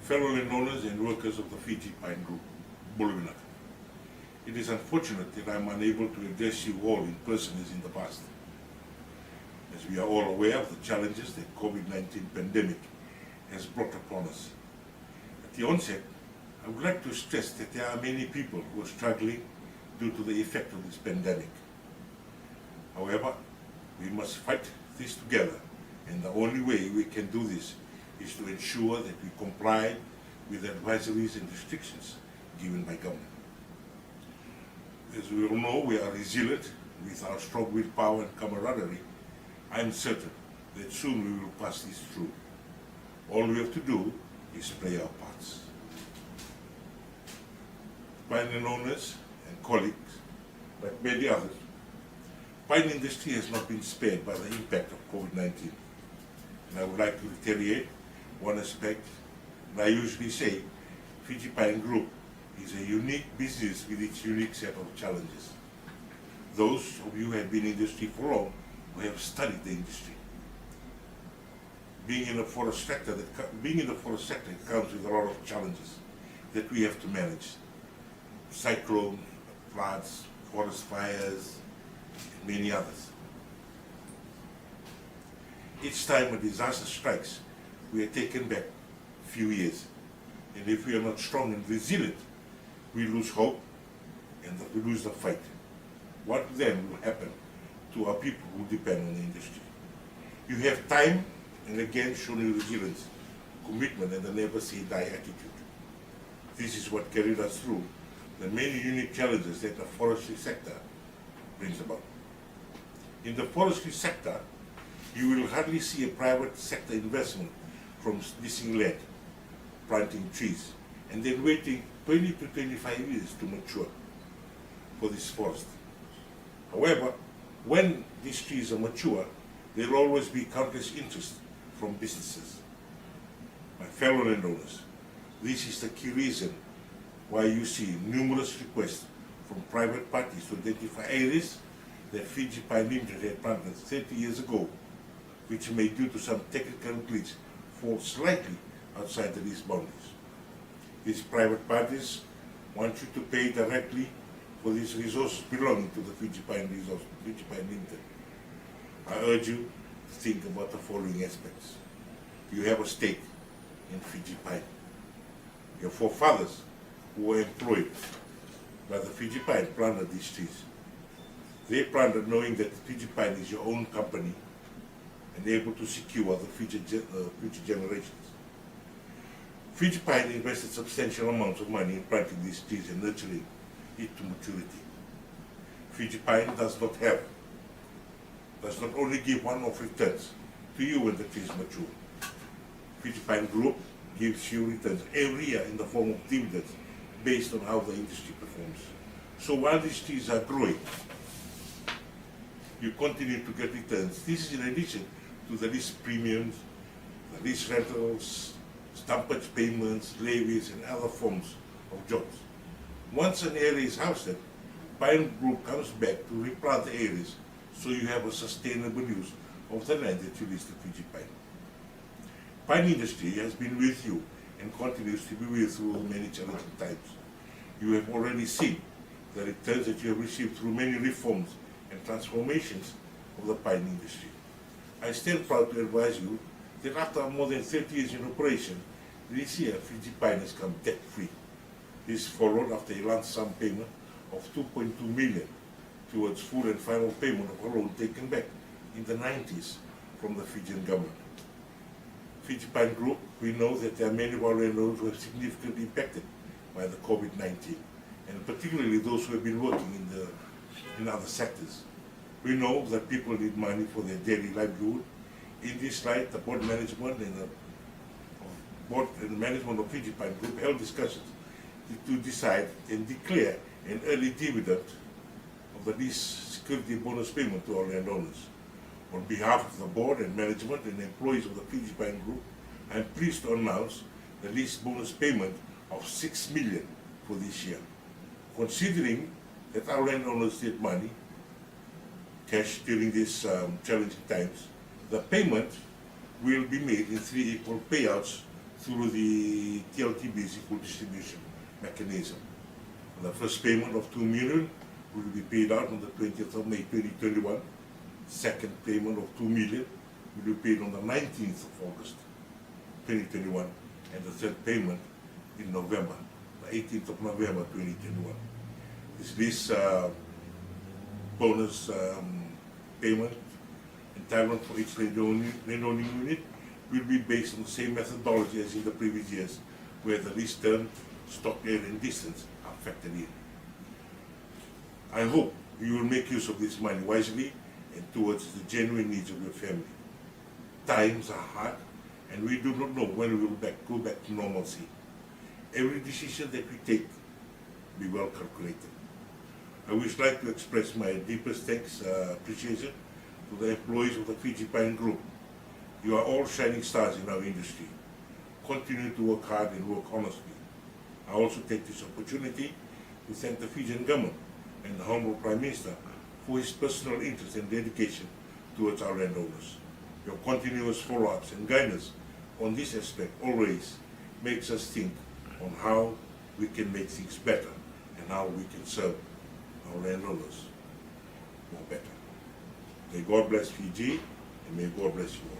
fellow landowners and workers of the Fiji Pine Group, Buluvinak. It is unfortunate that I am unable to address you all in person as in the past, as we are all aware of the challenges that COVID-19 pandemic has brought upon us. At the onset, I would like to stress that there are many people who are struggling due to the effect of this pandemic. However, we must fight this together, and the only way we can do this is to ensure that we comply with the advisories and restrictions given by government. As we all know, we are resilient with our strong willpower and camaraderie. I am certain that soon we will pass this through. All we have to do is play our parts. Pine owners and colleagues, like many others, pine industry has not been spared by the impact of COVID-19. And I would like to reiterate one aspect, and I usually say Fiji Pine Group is a unique business with its unique set of challenges. Those of you who have been in the industry for long, who have studied the industry. Being in the forest sector, it comes with a lot of challenges that we have to manage. Cyclone, floods, forest fires, and many others. Each time a disaster strikes, we are taken back a few years. And if we are not strong and resilient, we lose hope and we lose the fight. What then will happen to our people who depend on the industry? You have time and again shown your resilience, commitment, and the never say die attitude. This is what carried us through the many unique challenges that the forestry sector brings about. In the forestry sector, you will hardly see a private sector investment from leasing land, planting trees, and then waiting 20 to 25 years to mature for this forest. However, when these trees are mature, there will always be countless interest from businesses. My fellow landowners, this is the key reason why you see numerous requests from private parties to identify areas that Fiji Pine Limited had planted 30 years ago, which may, due to some technical glitch, fall slightly outside the lease boundaries. These private parties want you to pay directly for these resources belonging to the Fiji Pine Limited. I urge you to think about the following aspects. You have a stake in Fiji Pine. Your forefathers who were employed by the Fiji Pine planted these trees. They planted knowing that Fiji Pine is your own company and able to secure the future generations. Fiji Pine invested substantial amounts of money in planting these trees and nurturing it to maturity. Fiji Pine does not only give one-off returns to you when the trees mature. Fiji Pine Group gives you returns every year in the form of dividends based on how the industry performs. So while these trees are growing, you continue to get returns. This is in addition to the lease premiums, the lease rentals, stumpage payments, levies, and other forms of jobs. Once an area is harvested, Pine Group comes back to replant the areas so you have a sustainable use of the land that you lease to Fiji Pine. Pine industry has been with you and continues to be with you through many challenging times. You have already seen the returns that you have received through many reforms and transformations of the pine industry. I stand proud to advise you that after more than 30 years in operation, this year Fiji Pine has come debt-free. This followed after a lump sum payment of 2.2 million towards full and final payment of a loan taken back in the 90s from the Fijian government. Fiji Pine Group, we know that there are many of our landowners who have significantly impacted by the COVID-19, and particularly those who have been working in other sectors. We know that people need money for their daily livelihood. In this light, the board management and the management of Fiji Pine Group held discussions to decide and declare an early dividend of the lease security bonus payment to our landowners. On behalf of the board and management and employees of the Fiji Pine Group, I am pleased to announce the lease bonus payment of 6 million for this year. Considering that our landowners need money, cash during these challenging times, the payment will be made in 3 equal payouts through the TLTB's equal distribution mechanism. The first payment of 2 million will be paid out on the 20th of May 2021. Second payment of 2 million will be paid on the 19th of August 2021, and the third payment in November, the 18th of November 2021. This bonus payment entitlement for each landowning unit will be based on the same methodology as in the previous years, where the lease term, stock area and distance are factored in. I hope you will make use of this money wisely and towards the genuine needs of your family. Times are hard, and we do not know when we will go back to normalcy. Every decision that we take be well calculated. I would like to express my deepest thanks, appreciation to the employees of the Fiji Pine Group. You are all shining stars in our industry. Continue to work hard and work honestly. I also take this opportunity to thank the Fijian government and the Honourable Prime Minister for his personal interest and dedication towards our landowners. Your continuous follow-ups and guidance on this aspect always makes us think on how we can make things better and how we can serve our landowners more better. May God bless Fiji and may God bless you all.